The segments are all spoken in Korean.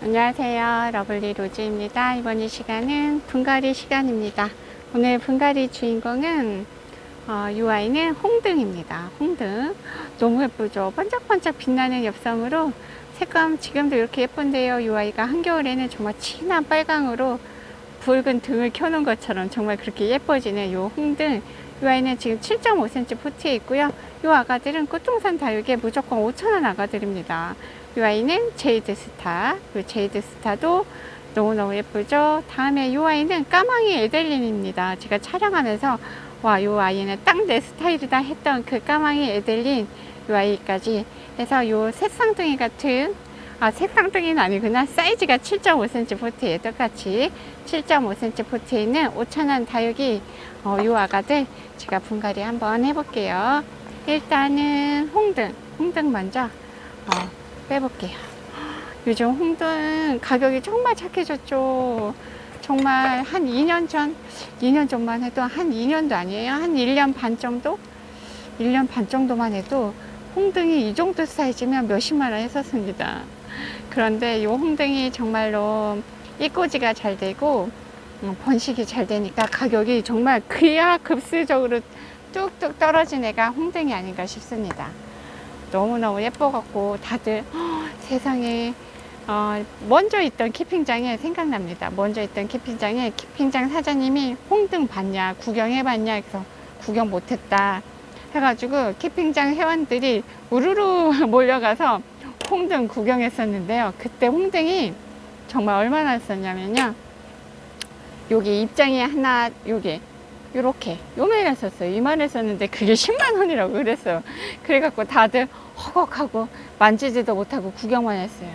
안녕하세요, 러블리 로즈입니다. 이번 이 시간은 분갈이 시간입니다. 오늘 분갈이 주인공은 이 아이는 홍등입니다. 홍등 너무 예쁘죠? 반짝반짝 빛나는 엽섬으로 색감 지금도 이렇게 예쁜데요. 이 아이가 한겨울에는 정말 진한 빨강으로 붉은 등을 켜놓은 것처럼 정말 그렇게 예뻐지는 이 홍등. 이 아이는 지금 7.5cm 포트에 있고요. 이 아가들은 꽃동산 다육에 무조건 5,000원 아가들입니다. 이 아이는 제이드 스타. 이 제이드 스타도 너무너무 예쁘죠. 다음에 이 아이는 까망이 에델린입니다. 제가 촬영하면서 와, 이 아이는 딱 내 스타일이다 했던 그 까망이 에델린 이 아이까지 해서 이 새쌍둥이 같은, 새쌍둥이는 아니구나, 사이즈가 7.5cm 포트에 똑같이 7.5cm 포트에 있는 5,000원 다육이 이 아가들 제가 분갈이 한번 해볼게요. 일단은 홍등 먼저 빼볼게요. 요즘 홍등 가격이 정말 착해졌죠. 정말 한 2년 전만 해도, 한 2년도 아니에요, 한 1년 반 정도? 1년 반 정도만 해도 홍등이 이 정도 사이즈면 몇십만 원 했었습니다. 그런데 이 홍등이 정말로 이꼬지가 잘 되고 번식이 잘 되니까 가격이 정말 기하급수적으로 뚝뚝 떨어진 애가 홍등이 아닌가 싶습니다. 너무너무 예뻐갖고 다들 세상에, 먼저 있던 키핑장에 생각납니다. 먼저 있던 키핑장에 키핑장 사장님이 홍등 봤냐, 구경해봤냐, 그래서 구경 못했다 해가지고 키핑장 회원들이 우르르 몰려가서 홍등 구경했었는데요. 그때 홍등이 정말 얼마나 썼냐면요, 여기 입장이 하나, 요게 요렇게 요만했었어요. 이만했었는데 그게 10만 원이라고 그랬어요. 그래갖고 다들 허걱하고 만지지도 못하고 구경만 했어요.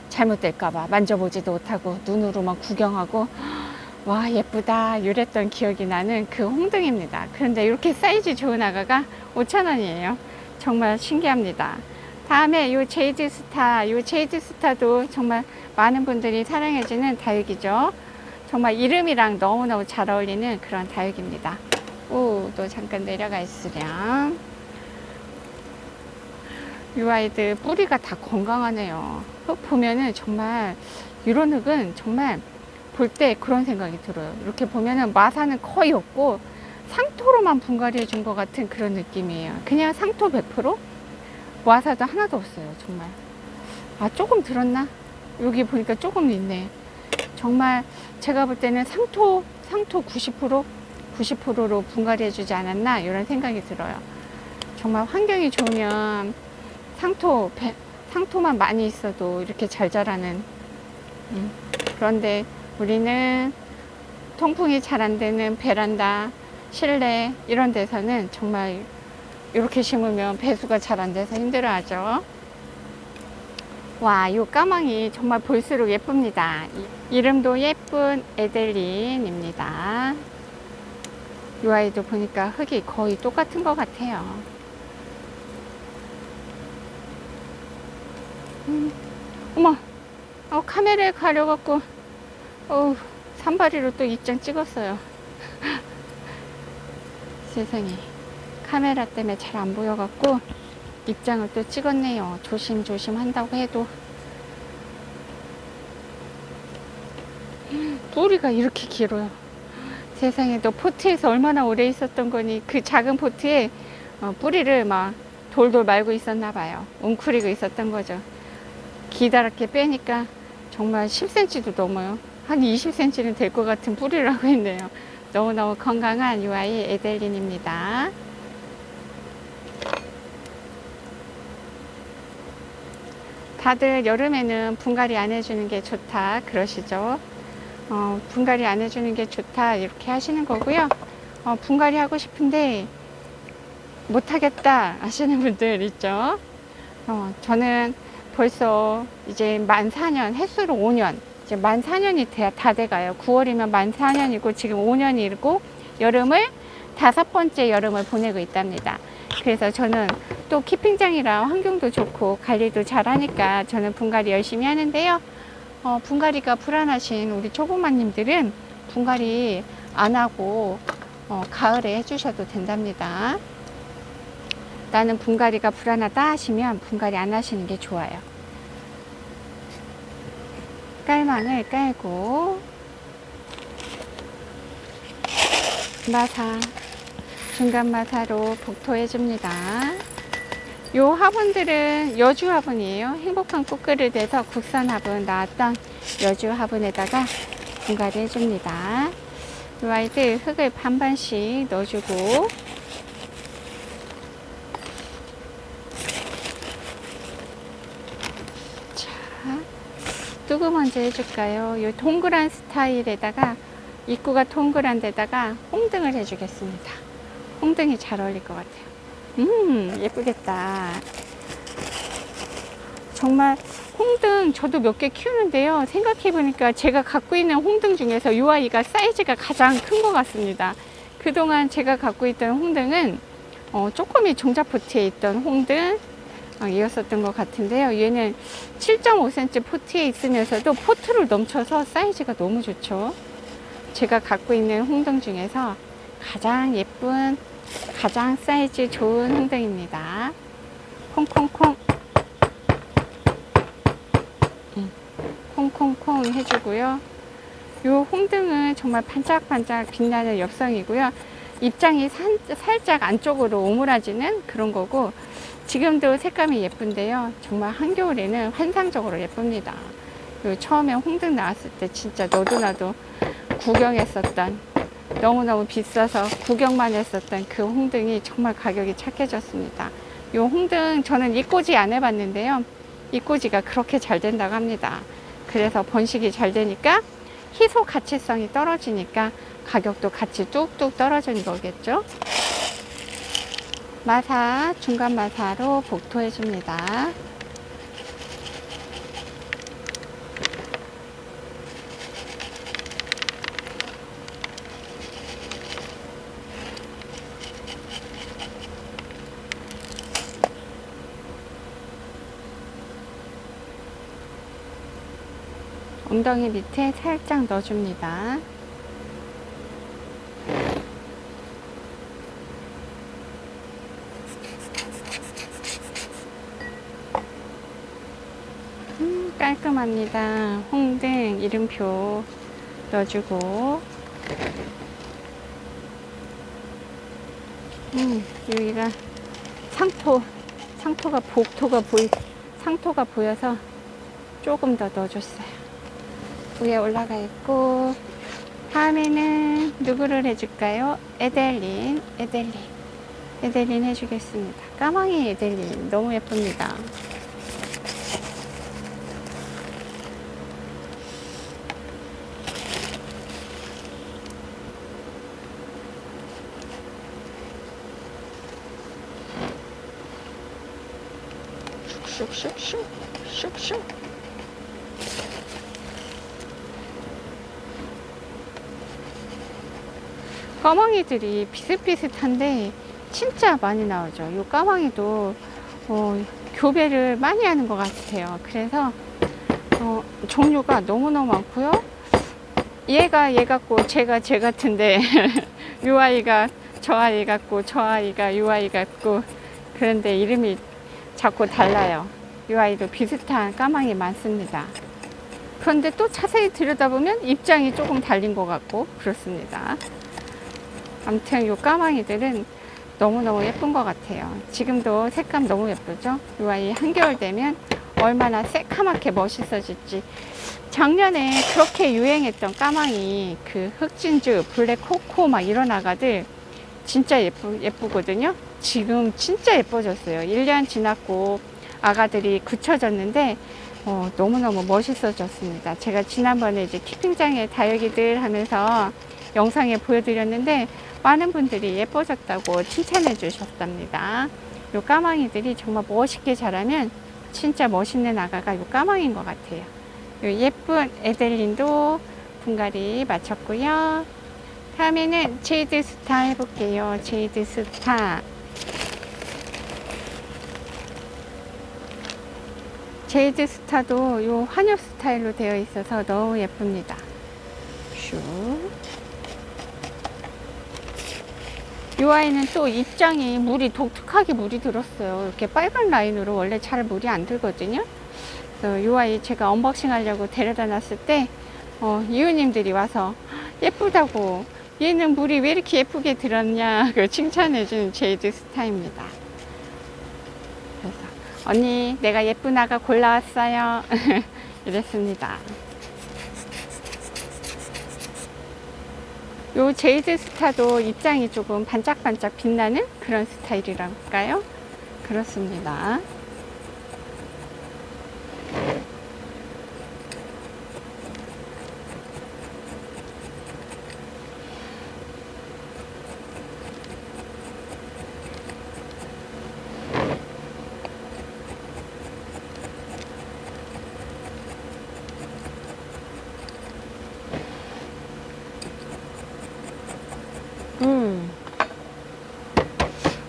잘못될까봐 만져보지도 못하고 눈으로만 구경하고 와, 예쁘다 이랬던 기억이 나는 그 홍등입니다. 그런데 이렇게 사이즈 좋은 아가가 5,000원이에요. 정말 신기합니다. 다음에 이 제이드 스타, 이 제이드 스타도 정말 많은 분들이 사랑해주는 다육이죠. 정말 이름이랑 너무너무 잘 어울리는 그런 다육입니다. 또 잠깐 내려가 있으렴. 이 아이들 뿌리가 다 건강하네요. 흙 보면은 정말, 이런 흙은 정말 볼 때 그런 생각이 들어요. 이렇게 보면은 마사는 거의 없고 상토로만 분갈이 해준 것 같은 그런 느낌이에요. 그냥 상토 100%? 마사도 하나도 없어요. 정말. 조금 들었나? 여기 보니까 조금 있네. 정말 제가 볼 때는 상토 90%로 분갈이 해주지 않았나 이런 생각이 들어요. 정말 환경이 좋으면 상토만 많이 있어도 이렇게 잘 자라는, 그런데 우리는 통풍이 잘 안 되는 베란다, 실내 이런 데서는 정말 이렇게 심으면 배수가 잘 안 돼서 힘들어하죠. 와, 이 까망이 정말 볼수록 예쁩니다. 이름도 예쁜 에델린입니다. 이 아이도 보니까 흙이 거의 똑같은 것 같아요. 어머, 카메라에 가려갖고 산발이로 또 입장 찍었어요. 세상에, 카메라 때문에 잘 안 보여갖고 입장을 또 찍었네요. 조심조심 한다고 해도. 뿌리가 이렇게 길어요. 세상에, 너 포트에서 얼마나 오래 있었던 거니. 그 작은 포트에 뿌리를 막 돌돌 말고 있었나 봐요. 웅크리고 있었던 거죠. 기다랗게 빼니까 정말 10cm도 넘어요. 한 20cm는 될 것 같은 뿌리를 하고 있네요. 너무너무 건강한 이 아이 에델린입니다. 다들 여름에는 분갈이 안 해주는 게 좋다 그러시죠. 분갈이 안 해주는 게 좋다 이렇게 하시는 거고요. 분갈이 하고 싶은데 못하겠다 하시는 분들 있죠. 저는 벌써 이제 만 4년, 햇수로 5년, 이제 만 4년이 다 돼가요. 9월이면 만 4년이고 지금 5년이고 여름을 5번째 여름을 보내고 있답니다. 그래서 저는 또 키핑장이라 환경도 좋고 관리도 잘 하니까 저는 분갈이 열심히 하는데요. 분갈이가 불안하신 우리 초보마님들은 분갈이 안 하고 가을에 해주셔도 된답니다. 나는 분갈이가 불안하다 하시면 분갈이 안 하시는 게 좋아요. 깔망을 깔고 마사, 중간 마사로 복토해 줍니다. 요 화분들은 여주 화분이에요. 행복한 꽃그릇에서 국산 화분 나왔던 여주 화분에다가 분갈이 해줍니다. 이 아이들 흙을 반반씩 넣어주고, 자, 누구 먼저 해줄까요? 이 동그란 스타일에다가, 입구가 동그란 데다가 홍등을 해주겠습니다. 홍등이 잘 어울릴 것 같아요. 예쁘겠다. 정말 홍등 저도 몇 개 키우는데요. 생각해보니까 제가 갖고 있는 홍등 중에서 이 아이가 사이즈가 가장 큰 것 같습니다. 그동안 제가 갖고 있던 홍등은 조그미 종자포트에 있던 홍등 이었었던 것 같은데요. 얘는 7.5cm 포트에 있으면서도 포트를 넘쳐서 사이즈가 너무 좋죠. 제가 갖고 있는 홍등 중에서 가장 예쁜, 가장 사이즈 좋은 홍등입니다. 콩콩콩 콩콩콩 해주고요. 이 홍등은 정말 반짝반짝 빛나는 엽성이고요. 입장이 살짝 안쪽으로 오므라지는 그런 거고, 지금도 색감이 예쁜데요. 정말 한겨울에는 환상적으로 예쁩니다. 처음에 홍등 나왔을 때 진짜 너도 나도 구경했었던, 너무너무 비싸서 구경만 했었던 그 홍등이 정말 가격이 착해졌습니다. 이 홍등 저는 입꽂이 안 해봤는데요. 입꽂이가 그렇게 잘 된다고 합니다. 그래서 번식이 잘 되니까 희소 가치성이 떨어지니까 가격도 같이 뚝뚝 떨어지는 거겠죠. 마사, 중간 마사로 복토해 줍니다. 엉덩이 밑에 살짝 넣어줍니다. 깔끔합니다. 홍등 이름표 넣어주고, 여기가 상토가 보여서 조금 더 넣어줬어요. 위에 올라가 있고, 다음에는 누구를 해줄까요? 에델린 해주겠습니다. 까망이 에델린 너무 예쁩니다. 슉슉슉슉슉슉. 까망이들이 비슷비슷한데 진짜 많이 나오죠. 이 까망이도 교배를 많이 하는 것 같아요. 그래서 종류가 너무너무 많고요. 얘가 얘 같고 쟤가 쟤 같은데 이 아이가 저 아이 같고 저 아이가 이 아이 같고, 그런데 이름이 자꾸 달라요. 이 아이도 비슷한 까망이 많습니다. 그런데 또 자세히 들여다보면 입장이 조금 달린 것 같고 그렇습니다. 아무튼 이 까망이들은 너무너무 예쁜 것 같아요. 지금도 색감 너무 예쁘죠? 이 아이 한겨울 되면 얼마나 새카맣게 멋있어질지. 작년에 그렇게 유행했던 까망이, 그 흑진주, 블랙 코코 막 이런 아가들 진짜 예쁘거든요. 지금 진짜 예뻐졌어요. 1년 지났고 아가들이 굳혀졌는데 너무너무 멋있어졌습니다. 제가 지난번에 이제 키핑장의 다육이들 하면서 영상에 보여드렸는데 많은 분들이 예뻐졌다고 칭찬해 주셨답니다. 요 까망이들이 정말 멋있게 자라면 진짜 멋있는 아가가 요 까망인 것 같아요. 요 예쁜 에델린도 분갈이 마쳤고요. 다음에는 제이드 스타 해볼게요. 제이드 스타. 제이드 스타도 요 한엽 스타일로 되어 있어서 너무 예쁩니다. 슉. 이 아이는 또 입장이 물이 독특하게 물이 들었어요. 이렇게 빨간 라인으로 원래 잘 물이 안 들거든요. 그래서 이 아이 제가 언박싱 하려고 데려다 놨을 때 이웃님들이 와서 예쁘다고, 얘는 물이 왜 이렇게 예쁘게 들었냐 그 칭찬해주는 제이드 스타입니다. 그래서 언니 내가 예쁜 아가 골라왔어요 이랬습니다. 요 제이드 스타도 입장이 조금 반짝반짝 빛나는 그런 스타일이랄까요? 그렇습니다.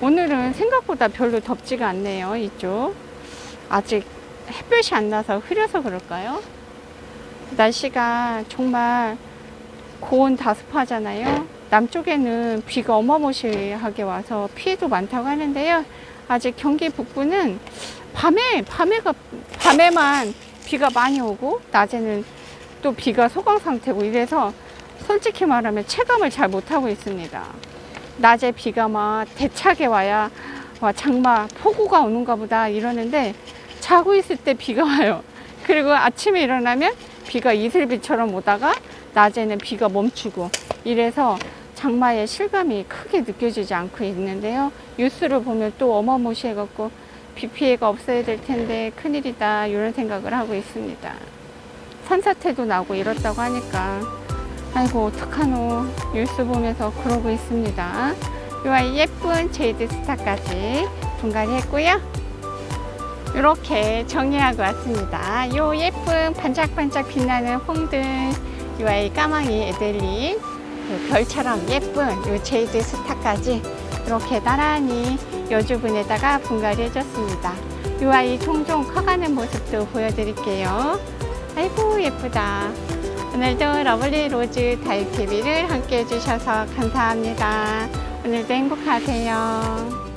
오늘은 생각보다 별로 덥지가 않네요. 이쪽 아직 햇볕이 안 나서 흐려서 그럴까요? 날씨가 정말 고온 다습하잖아요. 남쪽에는 비가 어마무시하게 와서 피해도 많다고 하는데요. 아직 경기 북부는 밤에만 비가 많이 오고 낮에는 또 비가 소강 상태고, 이래서 솔직히 말하면 체감을 잘 못하고 있습니다. 낮에 비가 막 대차게 와야 와 장마 폭우가 오는가 보다 이러는데, 자고 있을 때 비가 와요. 그리고 아침에 일어나면 비가 이슬비처럼 오다가 낮에는 비가 멈추고, 이래서 장마의 실감이 크게 느껴지지 않고 있는데요. 뉴스를 보면 또 어마무시해 갖고 비 피해가 없어야 될 텐데 큰일이다 이런 생각을 하고 있습니다. 산사태도 나고 이렇다고 하니까 아이고 어떡하노 뉴스 보면서 그러고 있습니다. 이 아이 예쁜 제이드 스타까지 분갈이 했고요. 이렇게 정리하고 왔습니다. 요 예쁜 반짝반짝 빛나는 홍등, 이 아이 까마귀 에델린, 별처럼 예쁜 요 제이드 스타까지 이렇게 나란히 여주분에다가 분갈이 해줬습니다. 이 아이 종종 커가는 모습도 보여드릴게요. 아이고 예쁘다. 오늘도 러블리 로즈 다육TV를 함께 해주셔서 감사합니다. 오늘도 행복하세요.